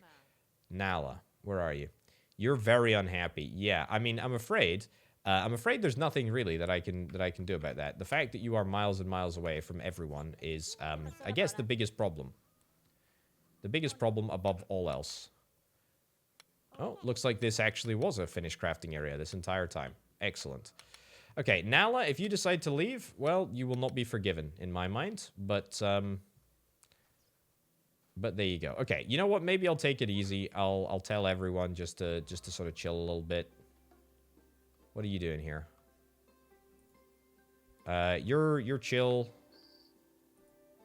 Nala, where are you? You're very unhappy. Yeah, I mean, I'm afraid there's nothing really that I can do about that. The fact that you are miles and miles away from everyone is, I guess, the biggest problem. The biggest problem above all else. Oh, looks like this actually was a finished crafting area this entire time. Excellent. Okay, Nala, if you decide to leave, well, you will not be forgiven in my mind, but there you go. Okay, you know what? Maybe I'll take it easy. I'll tell everyone just to sort of chill a little bit. What are you doing here? You're chill.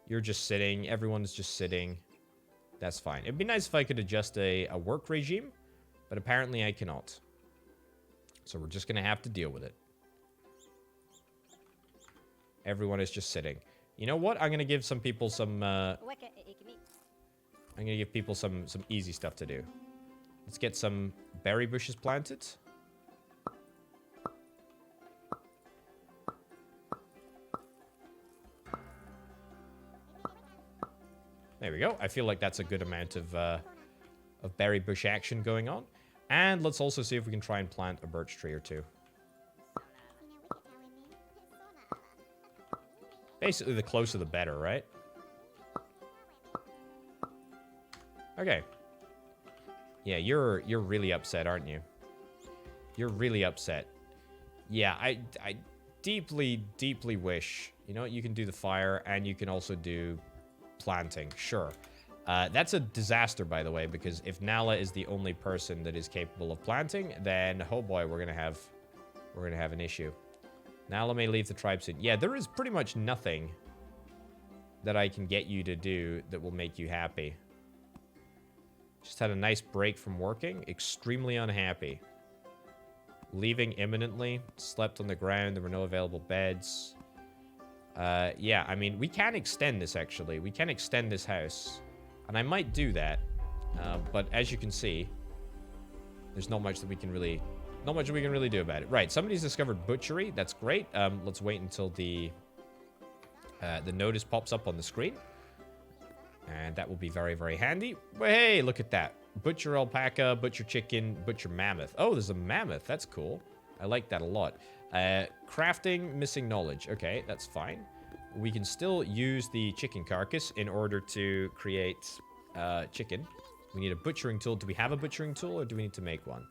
You're just sitting. Everyone's just sitting. That's fine. It'd be nice if I could adjust a work regime, but apparently I cannot. So we're just gonna have to deal with it. Everyone is just sitting. You know what? I'm gonna give some people some. I'm gonna give people some easy stuff to do. Let's get some berry bushes planted. There we go. I feel like that's a good amount of berry bush action going on. And let's also see if we can try and plant a birch tree or 2. Basically, the closer the better, right? Okay. Yeah, you're really upset, aren't you? You're really upset. Yeah, I deeply, deeply wish, you know, you can do the fire and you can also do planting. Sure. That's a disaster, by the way, because if Nala is the only person that is capable of planting, then oh boy, we're gonna have an issue. Nala may leave the tribe soon. Yeah, there is pretty much nothing that I can get you to do that will make you happy. Just had a nice break from working. Extremely unhappy. Leaving imminently. Slept on the ground. There were no available beds. Yeah, I mean, we can extend this, actually. We can extend this house. And I might do that. But as you can see, there's not much that we can really... Not much we can really do about it. Right, somebody's discovered butchery. That's great. Let's wait until the notice pops up on the screen. And that will be very, very handy. But hey, look at that. Butcher alpaca, butcher chicken, butcher mammoth. Oh, there's a mammoth. That's cool. I like that a lot. Crafting, missing knowledge. Okay, that's fine. We can still use the chicken carcass in order to create chicken. We need a butchering tool. Do we have a butchering tool or do we need to make one?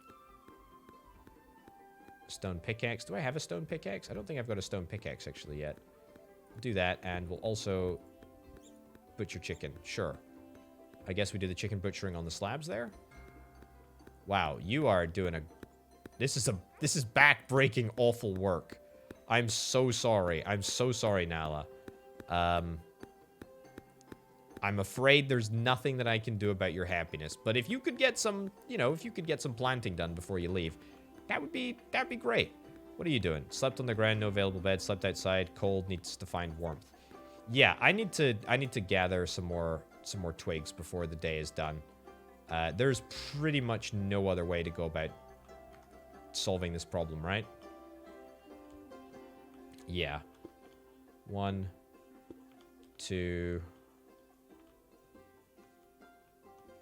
Stone pickaxe. Do I have a stone pickaxe? I don't think I've got a stone pickaxe actually yet. We'll do that and we'll also butcher chicken. Sure. I guess we do the chicken butchering on the slabs there. Wow, you are doing a... This is back-breaking awful work. I'm so sorry. I'm so sorry, Nala. I'm afraid there's nothing that I can do about your happiness. But if you could get some, you know, if you could get some planting done before you leave, that'd be great. What are you doing? Slept on the ground, no available bed, slept outside, cold, needs to find warmth. Yeah, I need to gather some more twigs before the day is done. There's pretty much no other way to go about solving this problem, right? Yeah. 1, 2.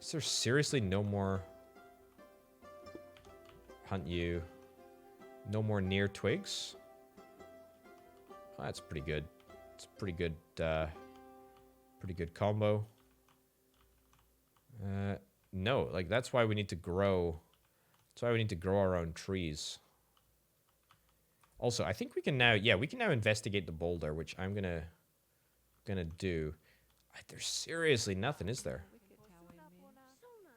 Is there seriously no more? Hunt you. No more near twigs? Oh, that's pretty good. It's pretty good combo. No, like that's why we need to grow. That's why we need to grow our own trees. Also, I think we can now, yeah, we can now investigate the boulder, which I'm gonna do. There's seriously nothing, is there?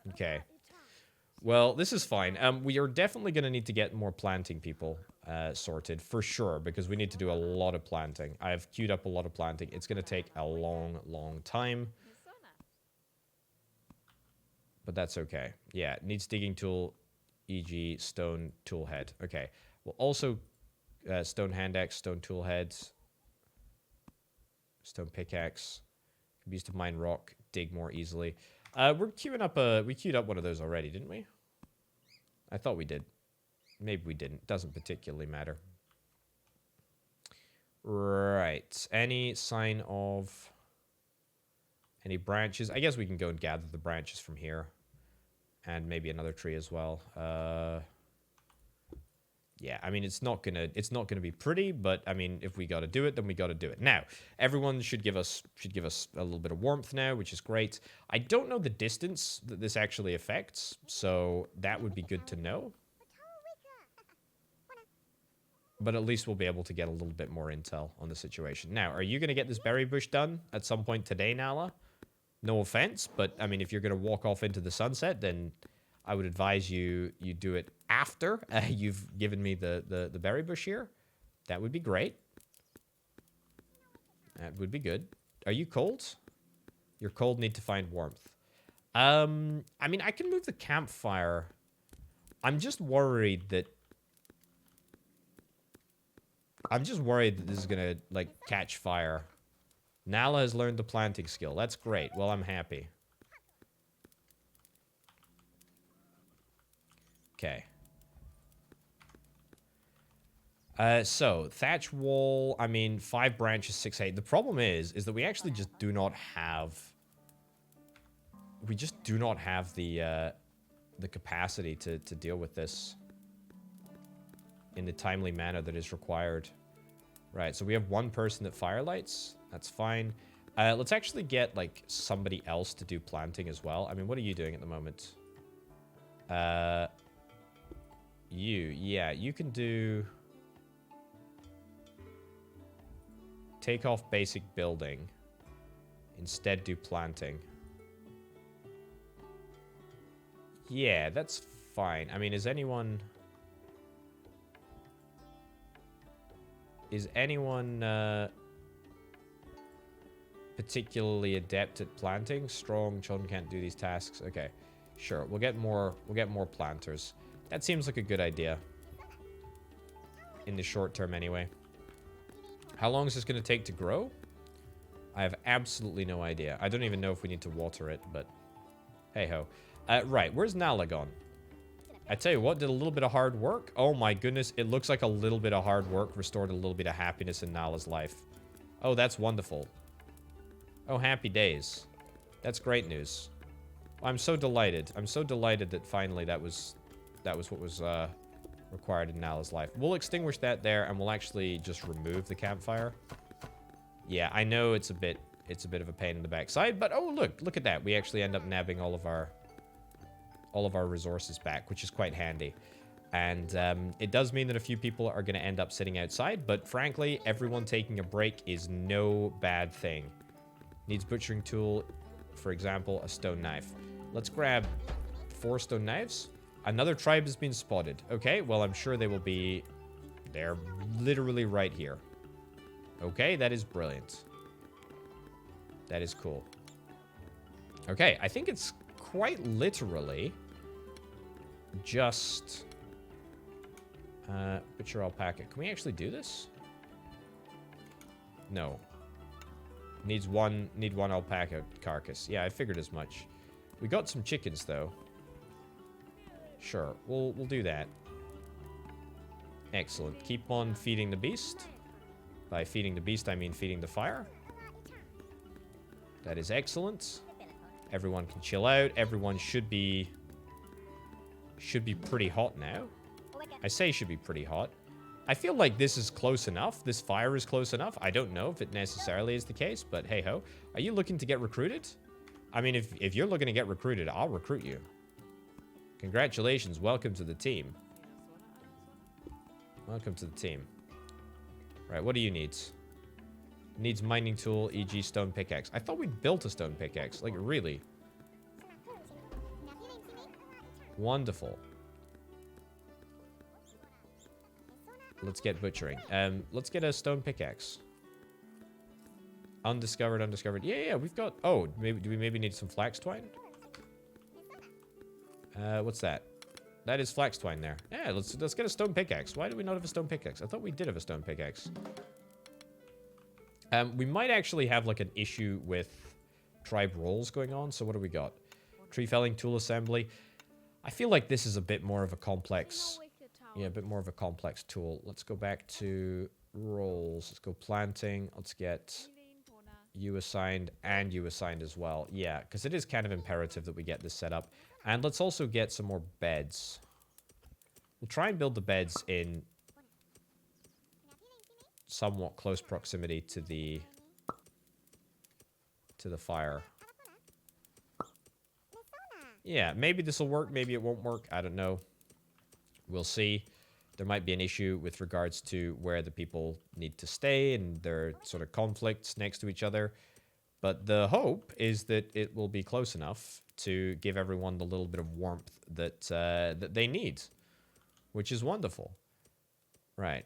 Okay. Well, this is fine. We are definitely gonna need to get more planting people sorted for sure, because we need to do a lot of planting. I've queued up a lot of planting. It's gonna take a long, long time. But that's okay. Yeah, it needs digging tool, e.g. stone tool head. Okay. We'll also stone hand axe, stone tool heads, stone pickaxe. Can be used to mine rock, dig more easily. We're queuing up we queued up one of those already, didn't we? I thought we did. Maybe we didn't. Doesn't particularly matter. Right. Any sign of any branches? I guess we can go and gather the branches from here. And maybe another tree as well. Yeah, I mean, it's not gonna be pretty, but I mean, if we got to do it, then we got to do it. Now, everyone should give us a little bit of warmth now, which is great. I don't know the distance that this actually affects, so that would be good to know. But at least we'll be able to get a little bit more intel on the situation. Now, are you gonna get this berry bush done at some point today, Nala? No offense, but I mean, if you're gonna walk off into the sunset, then I would advise you do it after you've given me the berry bush here. That would be great. That would be good. Are you cold? You're cold, need to find warmth. I mean, I can move the campfire. I'm just worried that this is gonna, like, catch fire. Nala has learned the planting skill. That's great. Well, I'm happy. Okay. So, thatch wall, I mean, 5 branches, 6 hay. The problem is that we actually just do not have... We just do not have the capacity to deal with this in the timely manner that is required. Right, so we have one person that firelights. That's fine. Let's actually get, like, somebody else to do planting as well. I mean, what are you doing at the moment? Yeah, you can do... Take off basic building. Instead, do planting. Yeah, that's fine. I mean, is anyone... particularly adept at planting? Strong, children can't do these tasks. Okay, sure. We'll get more planters. That seems like a good idea. In the short term, anyway. How long is this going to take to grow? I have absolutely no idea. I don't even know if we need to water it, but hey-ho. Right, where's Nala gone? I tell you what, did a little bit of hard work. Oh my goodness, it looks like a little bit of hard work restored a little bit of happiness in Nala's life. Oh, that's wonderful. Oh, happy days. That's great news. I'm so delighted. I'm so delighted that finally that was what was required in Nala's life. We'll extinguish that there, and we'll actually just remove the campfire. Yeah, I know it's a bit of a pain in the backside, but oh look at that. We actually end up nabbing all of our resources back, which is quite handy. And it does mean that a few people are going to end up sitting outside, but frankly, everyone taking a break is no bad thing. Needs butchering tool, for example, a stone knife. Let's grab 4 stone knives. Another tribe has been spotted. Okay, well, I'm sure they will be... They're literally right here. Okay, that is brilliant. That is cool. Okay, I think it's quite literally just... butcher alpaca. Can we actually do this? No. Need one alpaca carcass. Yeah, I figured as much. We got some chickens, though. Sure, we'll do that. Excellent. Keep on feeding the beast. By feeding the beast, I mean feeding the fire. That is excellent. Everyone can chill out. Everyone should be pretty hot now. I say should be pretty hot. I feel like this is close enough. This fire is close enough. I don't know if it necessarily is the case, but hey ho. Are you looking to get recruited? I mean, if you're looking to get recruited, I'll recruit you. Congratulations. Welcome to the team. Welcome to the team. Right, what do you need? Needs mining tool, e.g. stone pickaxe. I thought we'd built a stone pickaxe. Like, really? Wonderful. Let's get butchering. Let's get a stone pickaxe. Undiscovered, undiscovered. Yeah, we've got... Oh, maybe do we maybe need some flax twine? What's that? That is flax twine there. Yeah, let's get a stone pickaxe. Why do we not have a stone pickaxe? I thought we did have a stone pickaxe. We might actually have like an issue with tribe roles going on. So what do we got? Tree felling, tool assembly. I feel like this is a bit more of a complex... Yeah, a bit more of a complex tool. Let's go back to roles. Let's go planting. Let's get you assigned and you assigned as well. Yeah, because it is kind of imperative that we get this set up. And let's also get some more beds. We'll try and build the beds in somewhat close proximity to the fire. Yeah, maybe this will work. Maybe it won't work. I don't know. We'll see. There might be an issue with regards to where the people need to stay and their sort of conflicts next to each other. But the hope is that it will be close enough to give everyone the little bit of warmth that that they need, which is wonderful. Right.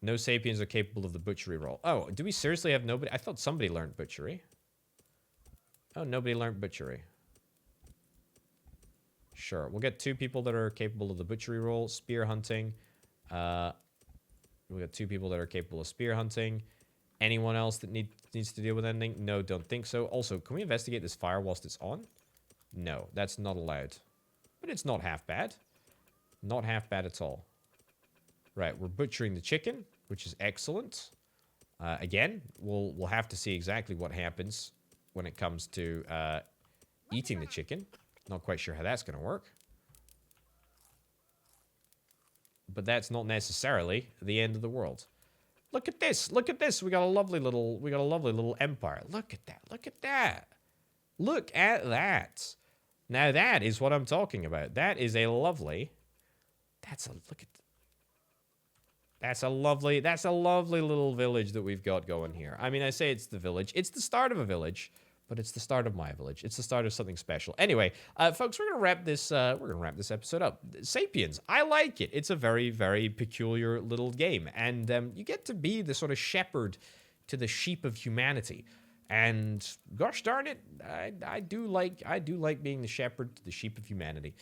No Sapiens are capable of the butchery role. Oh, do we seriously have nobody? I thought somebody learned butchery. Oh, nobody learned butchery. Sure, we'll get 2 people that are capable of the butchery role. Spear hunting. We'll get 2 people that are capable of spear hunting. Anyone else that needs to deal with anything? No, don't think so. Also, can we investigate this fire whilst it's on? No, that's not allowed. But it's not half bad. Not half bad at all. Right, we're butchering the chicken, which is excellent. Again, we'll have to see exactly what happens when it comes to eating the chicken. Not quite sure how that's going to work. But that's not necessarily the end of the world. Look at this. Look at this. We got a lovely little empire. Look at that. Look at that. Look at that. Now that is what I'm talking about. That is a lovely... That's a lovely little village that we've got going here. I mean, I say it's the village. It's the start of a village. But it's the start of my village. It's the start of something special. Anyway, folks, we're gonna wrap this episode up. Sapiens, I like it. It's a very, very peculiar little game, and you get to be the sort of shepherd to the sheep of humanity. And gosh darn it, I do like being the shepherd to the sheep of humanity.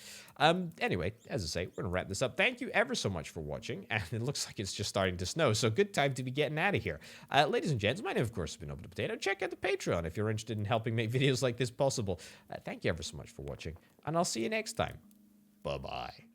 Anyway, as I say, we're gonna wrap this up. Thank you ever so much for watching, and it looks like it's just starting to snow, so good time to be getting out of here. Ladies and gents, my name, of course, has been Open Potato. Check out the Patreon if you're interested in helping make videos like this possible. Thank you ever so much for watching, and I'll see you next time. Bye-bye.